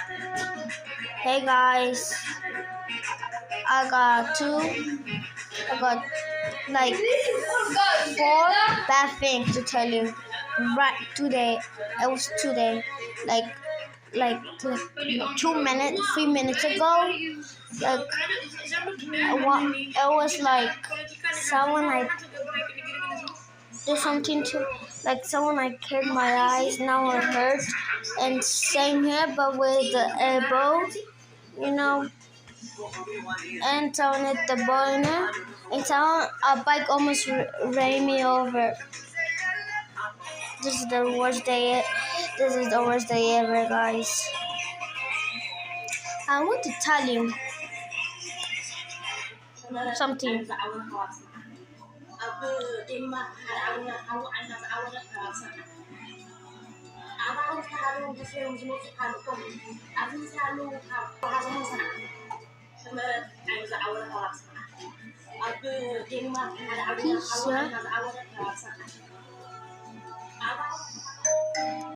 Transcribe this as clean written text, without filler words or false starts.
Hey guys, I got like four bad things to tell you. Right today, it was today, like 2 minutes, 3 minutes ago. Like it was like someone I did something to, like someone I killed my eyes. Now it hurts, and same here, but with the elbow, you know. And someone hit the boiler, and someone a bike almost ran me over. This is the worst day. This is the worst day ever, guys. I want to tell you something. Pizza.